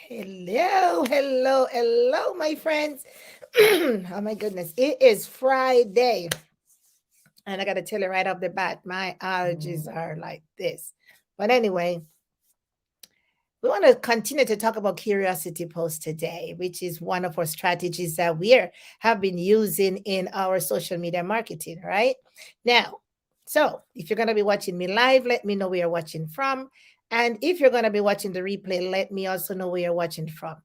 Hello, hello, hello, my friends. Oh my goodness, it is Friday. And I got to tell you right off the bat, my allergies are like this. But anyway, we want to continue to talk about Curiosity Post today, which is one of our strategies that have been using in our social media marketing, right? Now, so if you're going to be watching me live, let me know where you're watching from. And if you're going to be watching the replay, let me also know where you're watching from.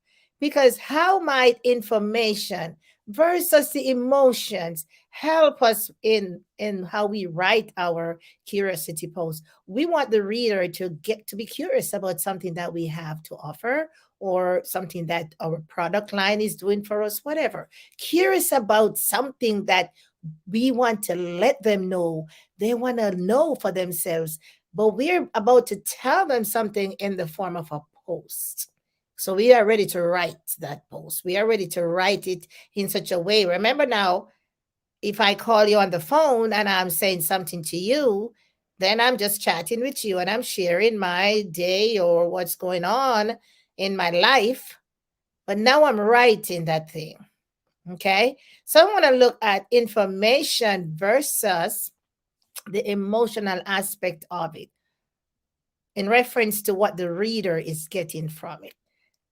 Because how might information versus the emotions help us in how we write our curiosity post? We want the reader to get to be curious about something that we have to offer or something that our product line is doing for us, whatever. Curious about something that we want to let them know. They want to know for themselves, but we're about to tell them something in the form of a post. So we are ready to write that post. We are ready to write it in such a way. Remember now, if I call you on the phone and I'm saying something to you, then I'm just chatting with you and I'm sharing my day or what's going on in my life. But now I'm writing that thing. Okay. So I want to look at information versus the emotional aspect of it in reference to what the reader is getting from it.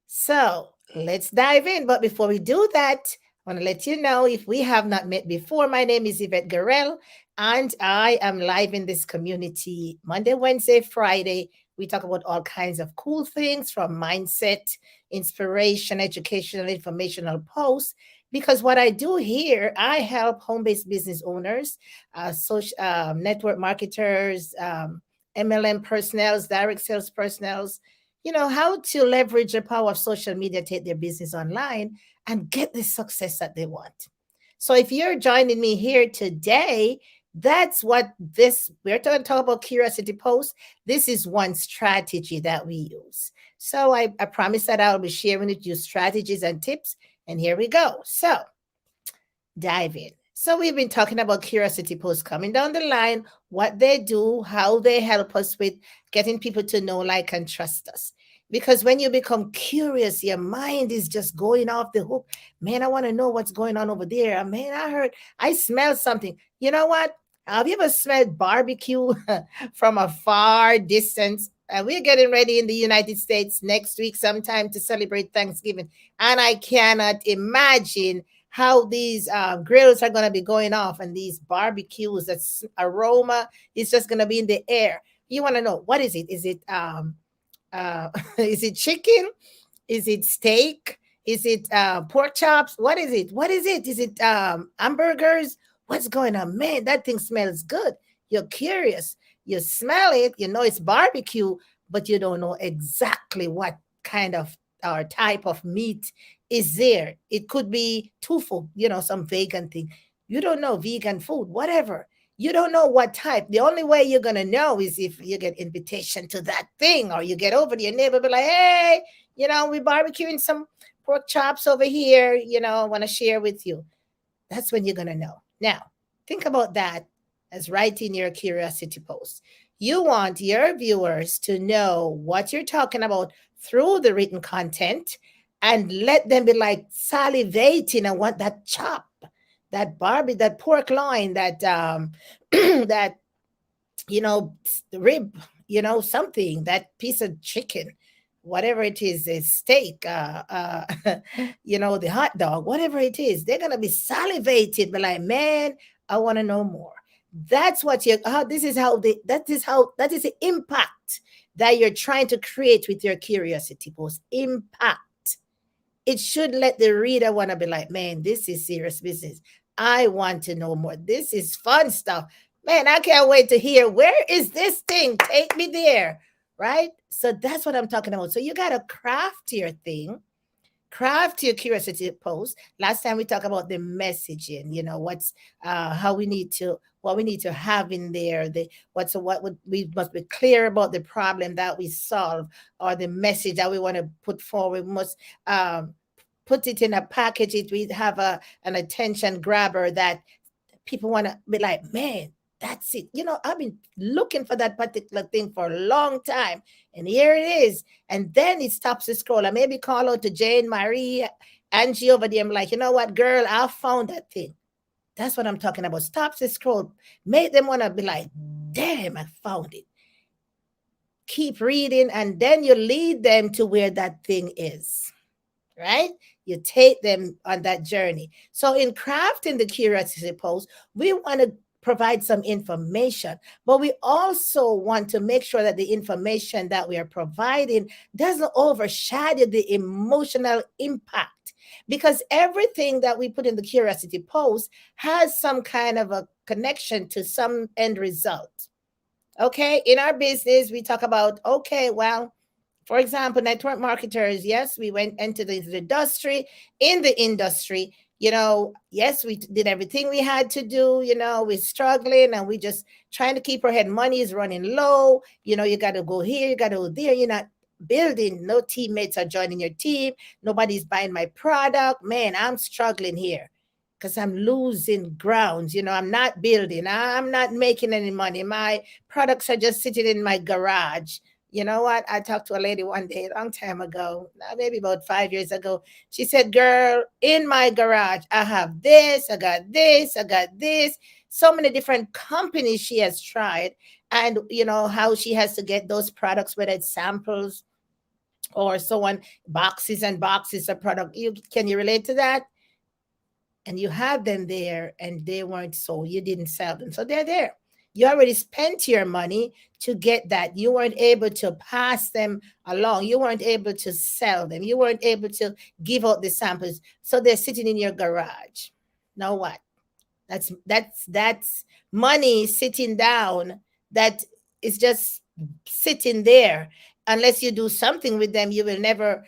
So let's dive in. But before we do that, I want to let you know if we have not met before, my name is Yvette Garel, and I am live in this community Monday, Wednesday, Friday. We talk about all kinds of cool things from mindset, inspiration, educational, informational posts. Because what I do here, I help home based business owners, social network marketers, MLM personnels, direct sales personnels, how to leverage the power of social media, take their business online and get the success that they want. So if you're joining me here today, that's what we're going to talk about curiosity post. This is one strategy that we use. So I promise that I'll be sharing with you strategies and tips. And here we go. So dive in. So we've been talking about curiosity posts coming down the line, what they do, how they help us with getting people to know, like, and trust us. Because when you become curious, your mind is just going off the hook. Man, I want to know what's going on over there. Man, I smell something. You know what? Have you ever smelled barbecue from a far distance? We're getting ready in the United States next week sometime to celebrate Thanksgiving. And I cannot imagine how these grills are going to be going off and these barbecues, that aroma is just going to be in the air. You want to know, what is it? Is it is it chicken? Is it steak? Is it pork chops? What is it? What is it? Is it hamburgers? What's going on? Man, that thing smells good. You're curious. You smell it, you know it's barbecue, but you don't know exactly what kind of or type of meat is there. It could be tofu, some vegan thing. You don't know vegan food, whatever. You don't know what type. The only way you're gonna know is if you get invitation to that thing, or you get over to your neighbor, be like, hey, we're barbecuing some pork chops over here. I want to share with you. That's when you're gonna know. Now, think about that as writing your curiosity post. You want your viewers to know what you're talking about through the written content and let them be like salivating and want that chop, that barbie, that pork loin, that that rib, something, that piece of chicken, whatever it is, a steak, the hot dog, whatever it is, they're gonna be salivated, but like, man, I want to know more. That's what you. This is how that is the impact that you're trying to create with your curiosity post. Impact. It should let the reader want to be like, man, this is serious business. I want to know more. This is fun stuff. Man, I can't wait to hear, where is this thing? Take me there. Right? So that's what I'm talking about. So you got to craft your thing, craft your curiosity post. Last time we talked about the messaging, what's how we need to what we need to have in there, the what would we must be clear about the problem that we solve, or the message that we want to put forward. We must put it in a package. We have an attention grabber that people want to be like, man, that's it. I've been looking for that particular thing for a long time. And here it is. And then it stops the scroll. I maybe call out to Jane, Marie, Angie over there. I'm like, you know what, girl, I found that thing. That's what I'm talking about. Stops the scroll. Make them want to be like, damn, I found it. Keep reading, and then you lead them to where that thing is, right? You take them on that journey. So, in crafting the curiosity post, we want to provide some information, but we also want to make sure that the information that we are providing doesn't overshadow the emotional impact, because everything that we put in the curiosity post has some kind of a connection to some end result. Okay, in our business, we talk about, okay, well, for example, network marketers, yes, we went into the industry. In the industry, yes, we did everything we had to do. We're struggling and we just trying to keep our head. Money is running low. You got to go here, you got to go there. You're not building. No teammates are joining your team. Nobody's buying my product. Man, I'm struggling here because I'm losing grounds. I'm not building. I'm not making any money. My products are just sitting in my garage. You know what? I talked to a lady one day, a long time ago, maybe about 5 years ago. She said, girl, in my garage, I have this, I got this, I got this. So many different companies she has tried. And how she has to get those products, whether it's samples or so on, boxes and boxes of product. Can you relate to that? And you have them there and they weren't sold. You didn't sell them. So they're there. You already spent your money to get that. You weren't able to pass them along. You weren't able to sell them. You weren't able to give out the samples. So they're sitting in your garage. Now what? That's money sitting down that is just sitting there. Unless you do something with them, you will never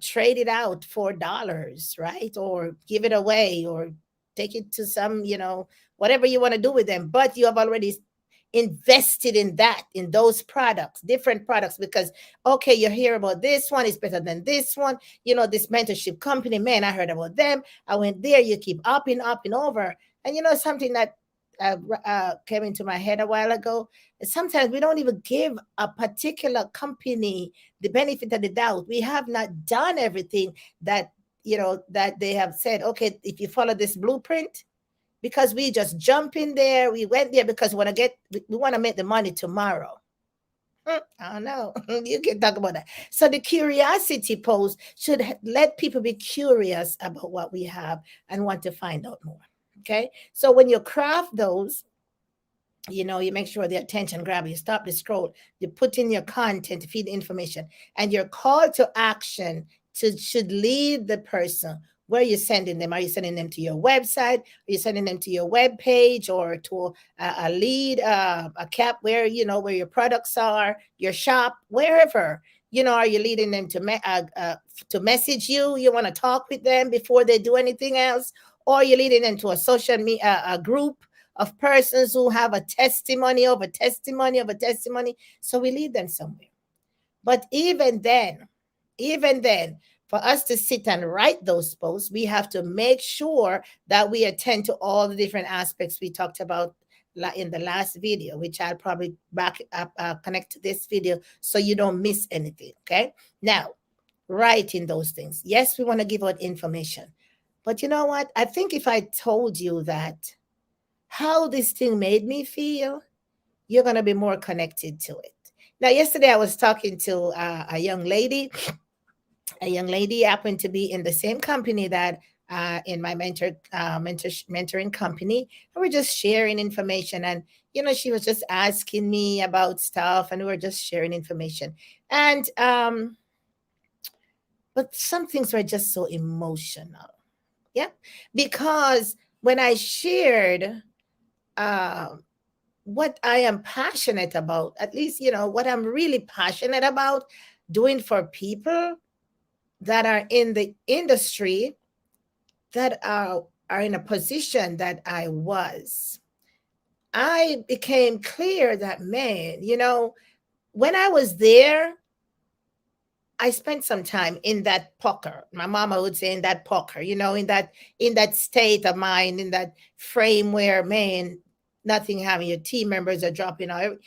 trade it out for dollars, right? Or give it away or take it to some, whatever you want to do with them. But you have already invested in that, in those products, different products, because okay, you hear about this one is better than this one. This mentorship company, man, I heard about them. I went there. You keep up and over. And something that came into my head a while ago. Sometimes we don't even give a particular company the benefit of the doubt. We have not done everything that that they have said. Okay, if you follow this blueprint, because we just jump in there. We went there because we want to make the money tomorrow. I don't know. You can talk about that. So the curiosity post should let people be curious about what we have and want to find out more. Okay. So when you craft those, you make sure the attention grab, you stop the scroll, you put in your content, feed the information, and your call to action should lead the person. Where are you sending them? Are you sending them to your website? Are you sending them to your web page or to a lead, a cap where where your products are, your shop, wherever? Are you leading them to message you? You want to talk with them before they do anything else, or are you leading them to a social media a group of persons who have a testimony of a testimony of a testimony? So we lead them somewhere. But even then, for us to sit and write those posts, we have to make sure that we attend to all the different aspects we talked about in the last video, which I'll probably back up, connect to this video so you don't miss anything. Okay. Now, writing those things. Yes, we want to give out information. But you know what? I think if I told you that how this thing made me feel, you're going to be more connected to it. Now, yesterday I was talking to a young lady. A young lady happened to be in the same company that in my mentoring company. And we're just sharing information. And, she was just asking me about stuff and we were just sharing information. And, but some things were just so emotional. Yeah. Because when I shared uh, what I am passionate about, at least, what I'm really passionate about doing for people that are in the industry that are in a position that I was, I became clear that, man, when I was there, I spent some time in that pucker. My mama would say in that pucker, in that state of mind, in that frame where, man, nothing happening. Your team members are dropping out.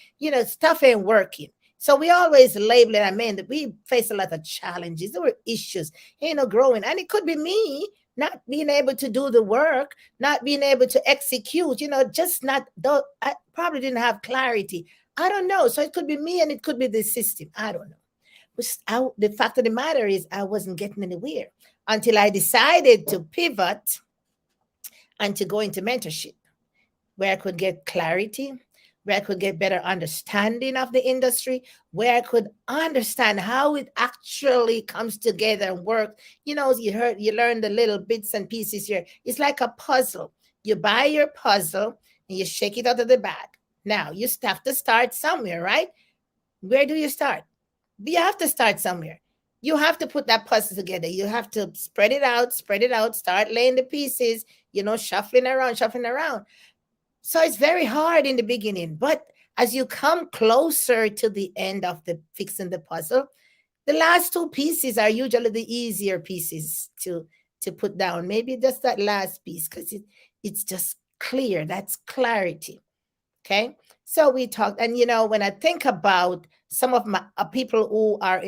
Stuff ain't working. So we always label it. I mean, that we face a lot of challenges. There were issues, growing. And it could be me not being able to do the work, not being able to execute, just not, though I probably didn't have clarity. I don't know. So it could be me and it could be the system. I don't know. The fact of the matter is, I wasn't getting anywhere until I decided to pivot and to go into mentorship, where I could get clarity, where I could get better understanding of the industry, where I could understand how it actually comes together and work. You learn the little bits and pieces here. It's like a puzzle. You buy your puzzle and you shake it out of the bag. Now you have to start somewhere, right? Where do you start? You have to start somewhere. You have to put that puzzle together. You have to spread it out, start laying the pieces, shuffling around. So it's very hard in the beginning, but as you come closer to the end of the fixing the puzzle, the last two pieces are usually the easier pieces to put down. Maybe just that last piece, because it's just clear. That's clarity. Okay. So we talked, and when I think about some of my people who are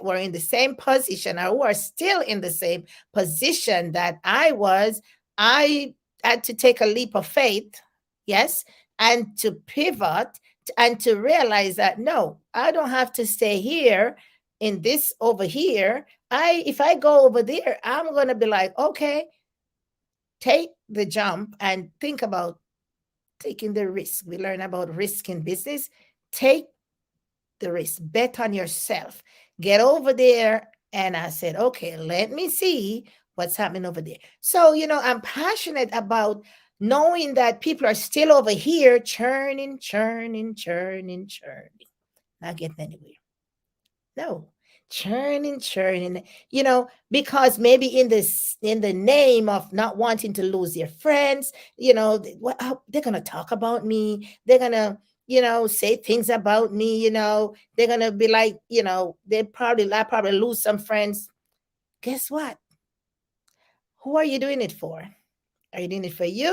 were in the same position, or who are still in the same position that I was, I had to take a leap of faith. Yes. And to pivot and to realize that, no, I don't have to stay here in this over here. If I go over there, I'm going to be like, okay, take the jump and think about taking the risk. We learn about risk in business. Take the risk, bet on yourself, get over there. And I said, okay, let me see what's happening over there. So, I'm passionate about knowing that people are still over here churning, not getting anywhere. No, churning, because maybe in the name of not wanting to lose their friends, they're gonna talk about me. They're gonna, say things about me. They're gonna be like, I probably lose some friends. Guess what? Who are you doing it for? Are you doing it for you?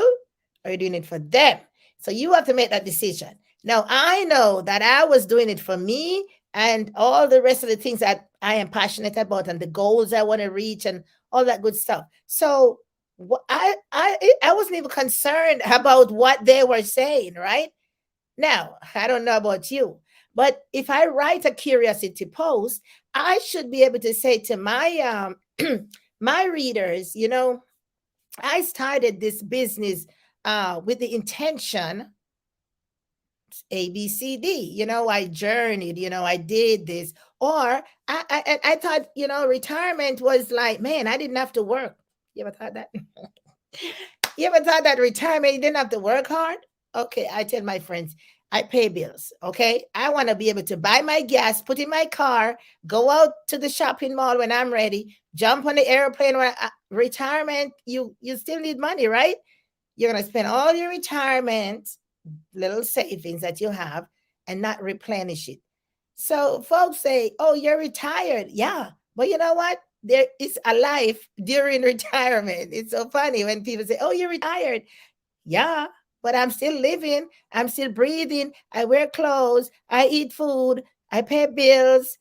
Or are you doing it for them? So you have to make that decision. Now, I know that I was doing it for me and all the rest of the things that I am passionate about and the goals I want to reach and all that good stuff. So I wasn't even concerned about what they were saying, right? Now, I don't know about you, but if I write a curiosity post, I should be able to say to my my readers, I started this business with the intention ABCD. I journeyed. I did this, or I thought retirement was like, man, I didn't have to work. You ever thought that? You ever thought that retirement you didn't have to work hard? Okay, I tell my friends, I pay bills. Okay, I want to be able to buy my gas, put in my car, go out to the shopping mall when I'm ready, jump on the airplane. Retirement, you still need money, right? You're gonna spend all your retirement little savings that you have and not replenish it. So folks say, "Oh, you're retired." Yeah, but you know what? There is a life during retirement. It's so funny when people say, "Oh, you're retired." Yeah, but I'm still living. I'm still breathing. I wear clothes. I eat food. I pay bills.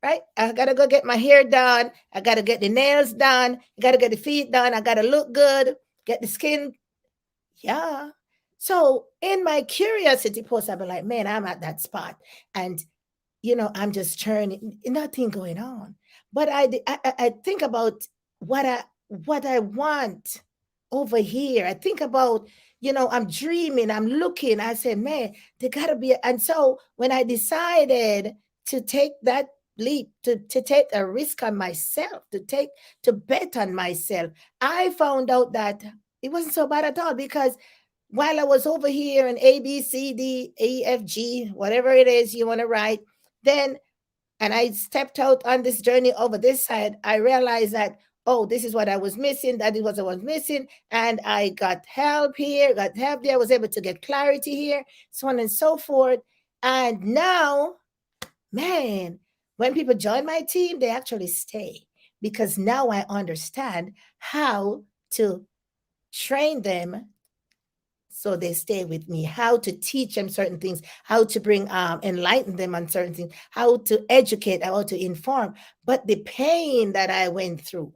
Right? I gotta go get my hair done. I gotta get the nails done. I gotta get the feet done. I gotta look good. Get the skin. Yeah. So in my curiosity post, I'll be like, man, I'm at that spot. And I'm just churning, nothing going on. But I think about what I want over here. I think about, I'm dreaming, I'm looking. I said, man, there gotta be. And so when I decided to take that leap, to take a risk on myself, to bet on myself, I found out that it wasn't so bad at all, because while I was over here in A, B, C, D, E, F, G, whatever it is you want to write, then, and I stepped out on this journey over this side, I realized that, oh, this is what I was missing. That is what I was missing. And I got help here, got help there. I was able to get clarity here, so on and so forth. And now, man, when people join my team, they actually stay, because now I understand how to train them So they stay with me, how to teach them certain things, how to bring enlighten them on certain things, how to educate, how to inform. But the pain that I went through,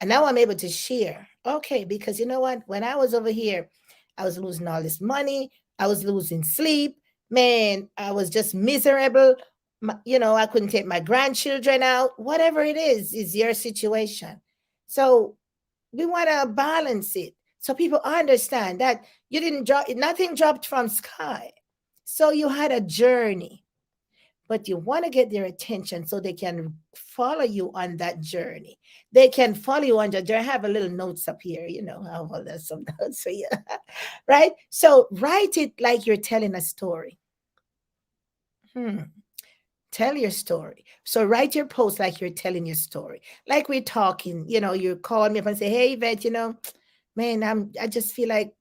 and now I'm able to share. Okay, because you know what? When I was over here, I was losing all this money. I was losing sleep. Man, I was just miserable. I couldn't take my grandchildren out. Whatever it is your situation. So we want to balance it so people understand that you didn't drop, nothing dropped from sky. So you had a journey, but you want to get their attention so they can follow you on that journey. They can follow you on the journey. I have a little notes up here, I'll there's some notes for you. Right? So write it like you're telling a story. Tell your story. So write your post like you're telling your story. Like we're talking, you call me up and say, hey, Yvette, man, I just feel like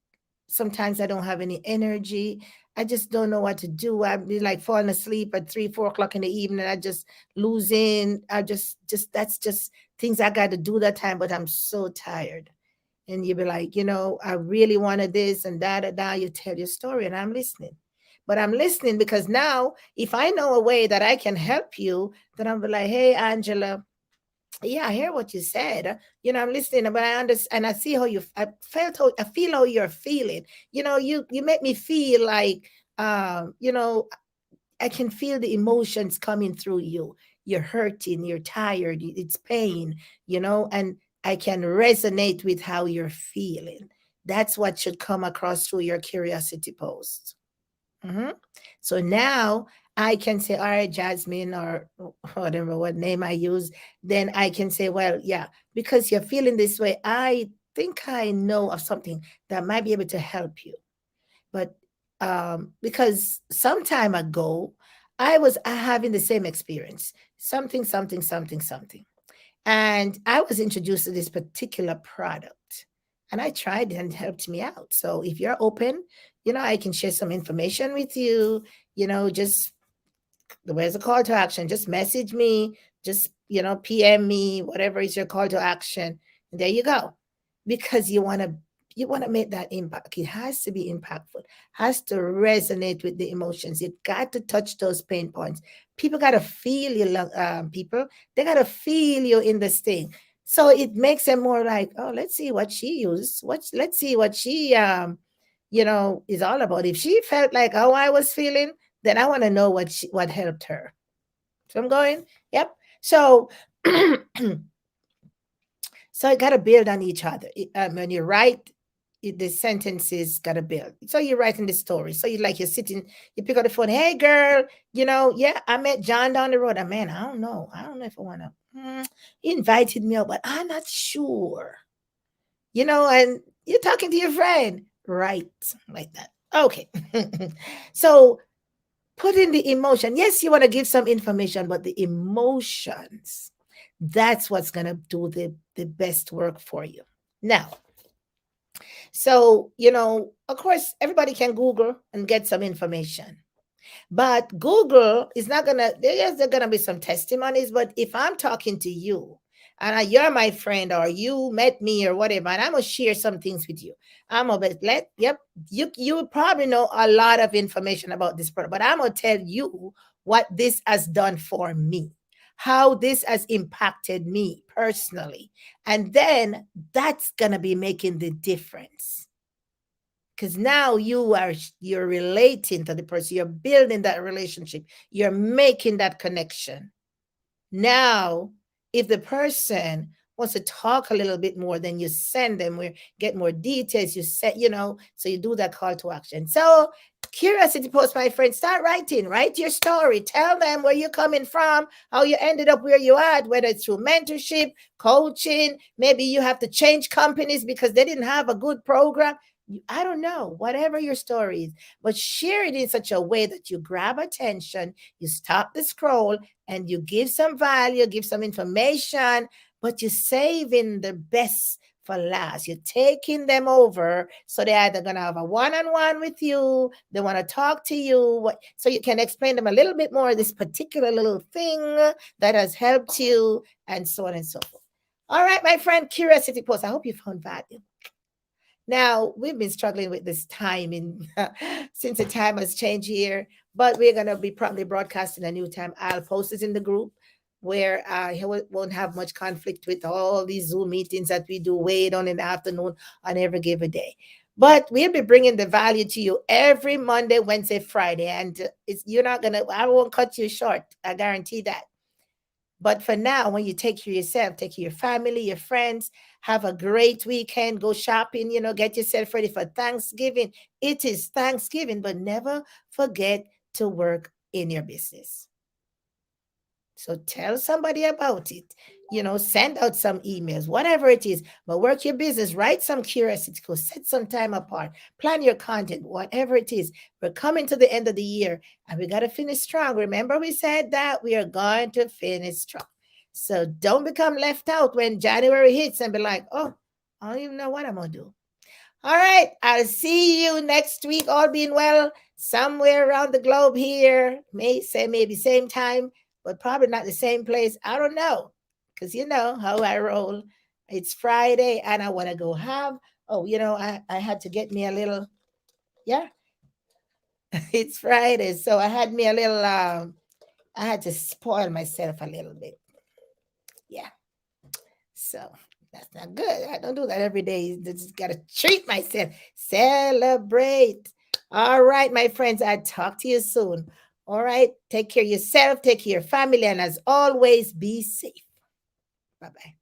sometimes I don't have any energy. I just don't know what to do. I'd be like falling asleep at 3, 4 o'clock in the evening. I just losing. I just that's just things I got to do that time, but I'm so tired. And you'd be like, I really wanted this and that and that. You tell your story and I'm listening. But I'm listening because now if I know a way that I can help you, then I'll be like, hey, Angela, yeah, I hear what you said. I'm listening, but I understand. I see how I feel how you're feeling. You make me feel like, I can feel the emotions coming through you. You're hurting, you're tired, it's pain, and I can resonate with how you're feeling. That's what should come across through your curiosity post. Mhm. So now I can say, all right, Jasmine, or whatever, what name I use, then I can say, well, yeah, because you're feeling this way, I think I know of something that might be able to help you. But because some time ago, I was having the same experience, something, something, something, something. And I was introduced to this particular product and I tried it and it helped me out. So if you're open, I can share some information with you, just where's the call to action? Just message me, just, PM me, whatever is your call to action. And there you go. Because you want to make that impact. It has to be impactful, has to resonate with the emotions. You got to touch those pain points. People got to feel you, people. They got to feel you in this thing. So it makes them more like, oh, let's see what she used. Let's see what she, is all about. If she felt like how I was feeling, then I want to know what helped her. So I'm going, yep. So so you got to build on each other. When you write, the sentences got to build. So you're writing the story. So you're sitting, you pick up the phone. Hey, girl, yeah, I met John down the road. And man, I don't know. I don't know if I want to. He invited me out, but I'm not sure. And you're talking to your friend, right? Like that. Okay. So put in the emotion. Yes, you want to give some information, but the emotions, that's what's going to do the best work for you. Now, so, of course, everybody can Google and get some information. But Google is not gonna. Yes, there gonna be some testimonies. But if I'm talking to you, and you're my friend, or you met me, or whatever, and I'm gonna share some things with you, I'm gonna yep, you probably know a lot of information about this product, but I'm gonna tell you what this has done for me, how this has impacted me personally, and then that's gonna be making the difference because now you're relating to the person, you're building that relationship, you're making that connection. Now if the person wants to talk a little bit more, then you send them, we get more details, you set, so you do that call to action. So curiosity post, my friend, start writing, write your story, tell them where you're coming from, how you ended up where you are, whether it's through mentorship, coaching, maybe you have to change companies because they didn't have a good program. I don't know, whatever your story is, but share it in such a way that you grab attention, you stop the scroll, and you give some value, give some information, but you're saving the best for last. You're taking them over. So they're either going to have a one-on-one with you, they want to talk to you, so you can explain them a little bit more this particular little thing that has helped you, and so on and so forth. All right, my friend, curiosity post. I hope you found value. Now, we've been struggling with this timing since the time has changed here, but we're going to be probably broadcasting a new time. I'll post it in the group where he won't have much conflict with all these Zoom meetings that we do way down in the afternoon on every given day. But we'll be bringing the value to you every Monday, Wednesday, Friday, and you're not gonna. I won't cut you short. I guarantee that. But for now, when you take care of yourself, take care of your family, your friends, have a great weekend, go shopping, get yourself ready for Thanksgiving. It is Thanksgiving, but never forget to work in your business. So tell somebody about it. Send out some emails, whatever it is, but work your business, write some curiosity, go set some time apart, plan your content, whatever it is. We're coming to the end of the year and we got to finish strong. Remember, we said that we are going to finish strong. So don't become left out when January hits and be like, oh, I don't even know what I'm going to do. All right. I'll see you next week, all being well, somewhere around the globe here. Maybe same time, but probably not the same place. I don't know. Because you know how I roll. It's Friday and I want to go have. Oh, I had to get me a little. Yeah. It's Friday. So I had me a little. I had to spoil myself a little bit. Yeah. So that's not good. I don't do that every day. Just got to treat myself. Celebrate. All right, my friends. I'll talk to you soon. All right. Take care of yourself. Take care of your family. And as always, be safe. Bye-bye.